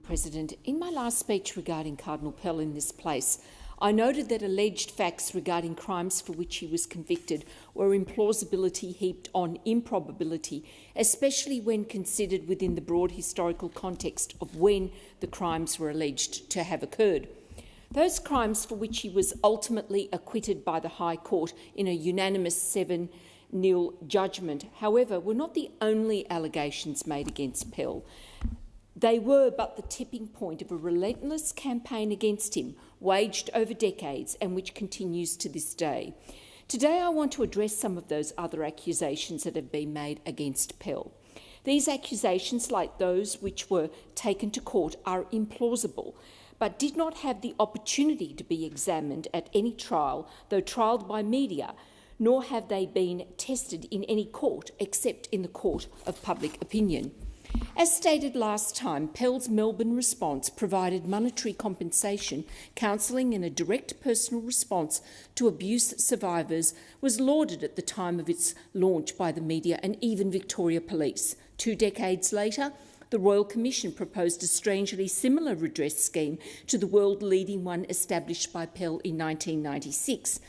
President, in my last speech regarding Cardinal Pell in this place, I noted that alleged facts regarding crimes for which he was convicted were implausibility heaped on improbability, especially when considered within the broad historical context of when the crimes were alleged to have occurred. Those crimes for which he was ultimately acquitted by the High Court in a unanimous 7-0 judgment, however, were not the only allegations made against Pell. They were but the tipping point of a relentless campaign against him, waged over decades and which continues to this day. Today I want to address some of those other accusations that have been made against Pell. These accusations, like those which were taken to court, are implausible, but did not have the opportunity to be examined at any trial, though trialled by media, nor have they been tested in any court except in the court of public opinion. As stated last time, Pell's Melbourne response provided monetary compensation, counselling and a direct personal response to abuse survivors was lauded at the time of its launch by the media and even Victoria Police. 2 decades later, the Royal Commission proposed a strangely similar redress scheme to the world-leading one established by Pell in 1996.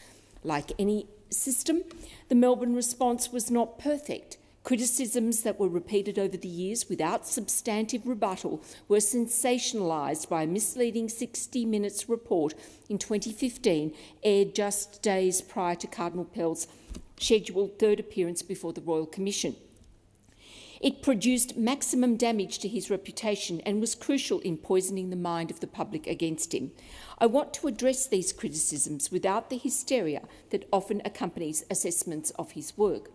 Like any system, the Melbourne response was not perfect. Criticisms that were repeated over the years without substantive rebuttal were sensationalised by a misleading 60 Minutes report in 2015, aired just days prior to Cardinal Pell's scheduled 3rd appearance before the Royal Commission. It produced maximum damage to his reputation and was crucial in poisoning the mind of the public against him. I want to address these criticisms without the hysteria that often accompanies assessments of his work.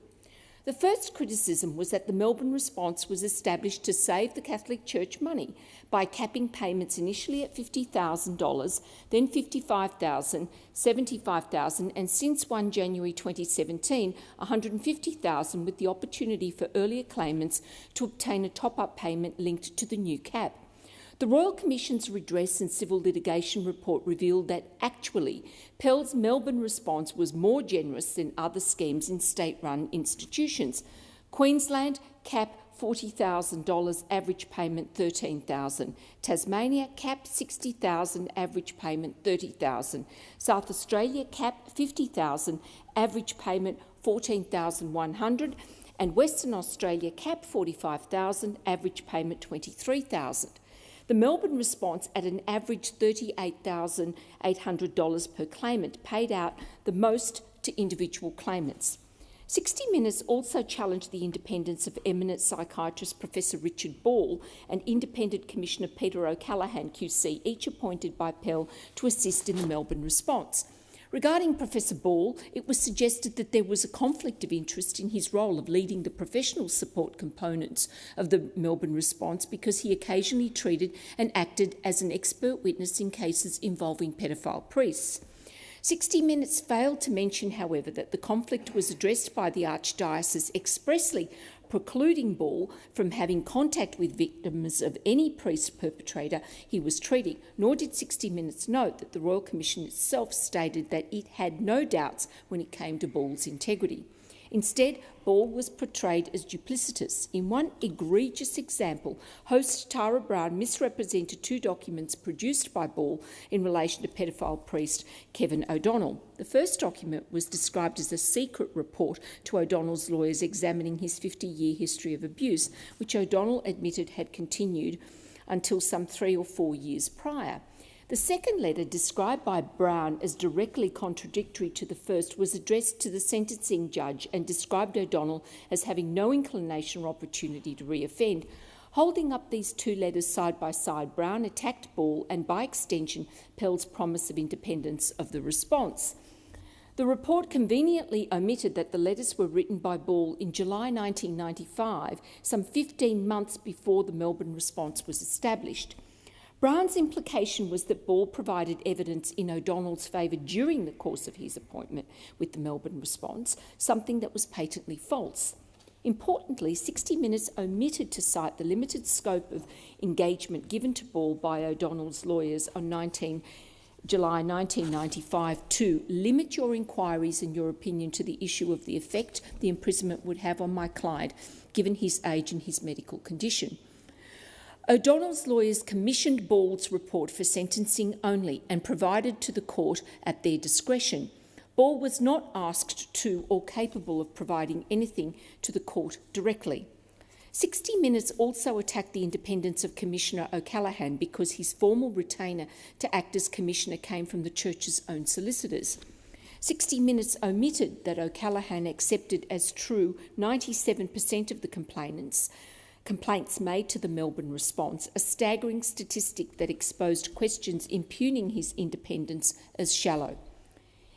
The first criticism was that the Melbourne response was established to save the Catholic Church money by capping payments initially at $50,000, then $55,000, $75,000 and since 1 January 2017, $150,000 with the opportunity for earlier claimants to obtain a top-up payment linked to the new cap. The Royal Commission's Redress and Civil Litigation report revealed that actually Pell's Melbourne response was more generous than other schemes in state-run institutions. Queensland, cap $40,000, average payment $13,000. Tasmania, cap $60,000, average payment $30,000. South Australia, cap $50,000, average payment $14,100. And Western Australia, cap $45,000, average payment $23,000. The Melbourne response, at an average $38,800 per claimant, paid out the most to individual claimants. 60 Minutes also challenged the independence of eminent psychiatrist Professor Richard Ball and Independent Commissioner Peter O'Callaghan QC, each appointed by Pell to assist in the Melbourne response. Regarding Professor Ball, it was suggested that there was a conflict of interest in his role of leading the professional support components of the Melbourne response because he occasionally treated and acted as an expert witness in cases involving pedophile priests. 60 Minutes failed to mention, however, that the conflict was addressed by the Archdiocese expressly precluding Ball from having contact with victims of any priest perpetrator he was treating, nor did 60 Minutes note that the Royal Commission itself stated that it had no doubts when it came to Ball's integrity. Instead, Ball was portrayed as duplicitous. In one egregious example, host Tara Brown misrepresented 2 documents produced by Ball in relation to pedophile priest Kevin O'Donnell. The first document was described as a secret report to O'Donnell's lawyers examining his 50-year history of abuse, which O'Donnell admitted had continued until some 3 or 4 years prior. The second letter, described by Brown as directly contradictory to the first, was addressed to the sentencing judge and described O'Donnell as having no inclination or opportunity to reoffend. Holding up these 2 letters side by side, Brown attacked Ball and, by extension, Pell's promise of independence of the response. The report conveniently omitted that the letters were written by Ball in July 1995, some 15 months before the Melbourne response was established. Brown's implication was that Ball provided evidence in O'Donnell's favour during the course of his appointment with the Melbourne response, something that was patently false. Importantly, 60 Minutes omitted to cite the limited scope of engagement given to Ball by O'Donnell's lawyers on July 1995 to limit your inquiries and your opinion to the issue of the effect the imprisonment would have on my client, given his age and his medical condition. O'Donnell's lawyers commissioned Ball's report for sentencing only and provided to the court at their discretion. Ball was not asked to or capable of providing anything to the court directly. 60 Minutes also attacked the independence of Commissioner O'Callaghan because his formal retainer to act as commissioner came from the church's own solicitors. 60 Minutes omitted that O'Callaghan accepted as true 97% of the complaints made to the Melbourne response, a staggering statistic that exposed questions impugning his independence as shallow.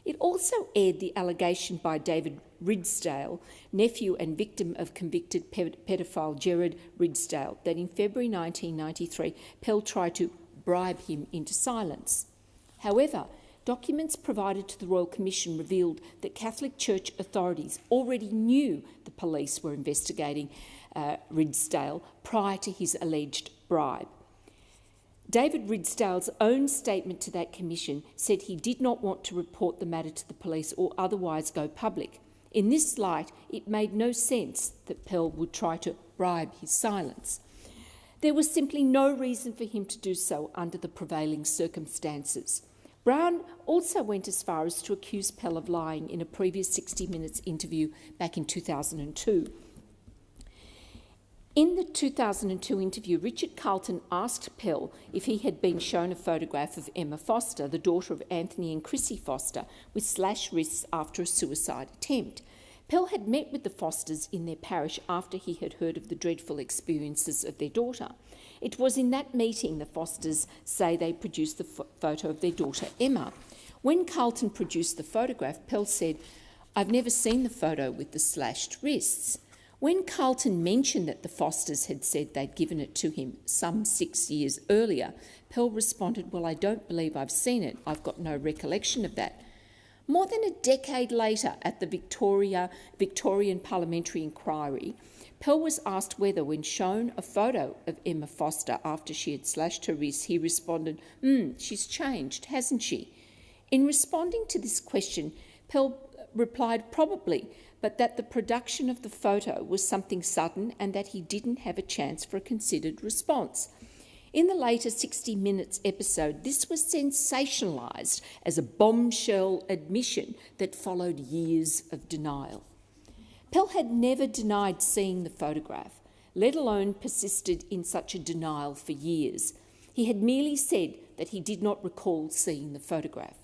It also aired the allegation by David Ridsdale, nephew and victim of convicted pedophile Gerard Ridsdale, that in February 1993 Pell tried to bribe him into silence. However, documents provided to the Royal Commission revealed that Catholic Church authorities already knew the police were investigating Ridsdale prior to his alleged bribe. David Ridsdale's own statement to that commission said he did not want to report the matter to the police or otherwise go public. In this light, it made no sense that Pell would try to bribe his silence. There was simply no reason for him to do so under the prevailing circumstances. Brown also went as far as to accuse Pell of lying in a previous 60 Minutes interview back in 2002. In the 2002 interview, Richard Carlton asked Pell if he had been shown a photograph of Emma Foster, the daughter of Anthony and Chrissy Foster, with slashed wrists after a suicide attempt. Pell had met with the Fosters in their parish after he had heard of the dreadful experiences of their daughter. It was in that meeting the Fosters say they produced the photo of their daughter Emma. When Carlton produced the photograph, Pell said, "I've never seen the photo with the slashed wrists." When Carlton mentioned that the Fosters had said they'd given it to him some 6 years earlier, Pell responded, "Well, I don't believe I've seen it. I've got no recollection of that." More than a decade later, at the Victorian Parliamentary Inquiry, Pell was asked whether, when shown a photo of Emma Foster after she had slashed her wrists, he responded, "She's changed, hasn't she?" In responding to this question, Pell replied probably, but that the production of the photo was something sudden and that he didn't have a chance for a considered response. In the later 60 Minutes episode, this was sensationalised as a bombshell admission that followed years of denial. Pell had never denied seeing the photograph, let alone persisted in such a denial for years. He had merely said that he did not recall seeing the photograph.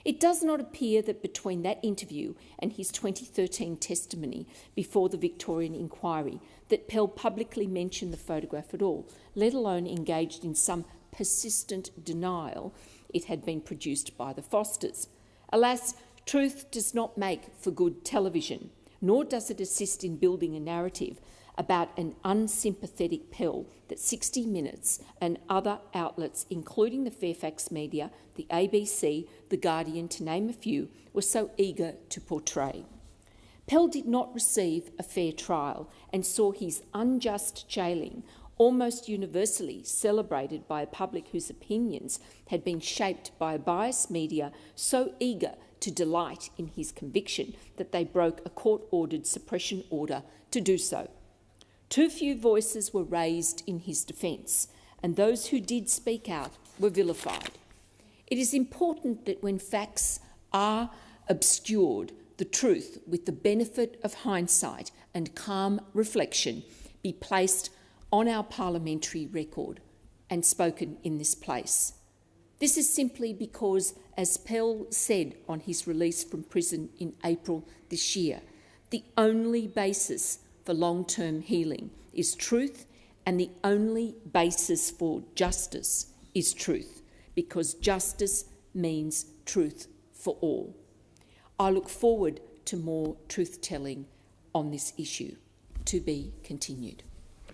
It does not appear that between that interview and his 2013 testimony before the Victorian inquiry that Pell publicly mentioned the photograph at all, let alone engaged in some persistent denial it had been produced by the Fosters. Alas, truth does not make for good television, nor does it assist in building a narrative about an unsympathetic Pell that 60 Minutes and other outlets, including the Fairfax media, the ABC, The Guardian, to name a few, were so eager to portray. Pell did not receive a fair trial and saw his unjust jailing almost universally celebrated by a public whose opinions had been shaped by a biased media so eager to delight in his conviction that they broke a court-ordered suppression order to do so. Too few voices were raised in his defence, and those who did speak out were vilified. It is important that when facts are obscured, the truth, with the benefit of hindsight and calm reflection, be placed on our parliamentary record and spoken in this place. This is simply because, as Pell said on his release from prison in April this year, the only basis for long-term healing is truth, and the only basis for justice is truth, because justice means truth for all. I look forward to more truth-telling on this issue. To be continued.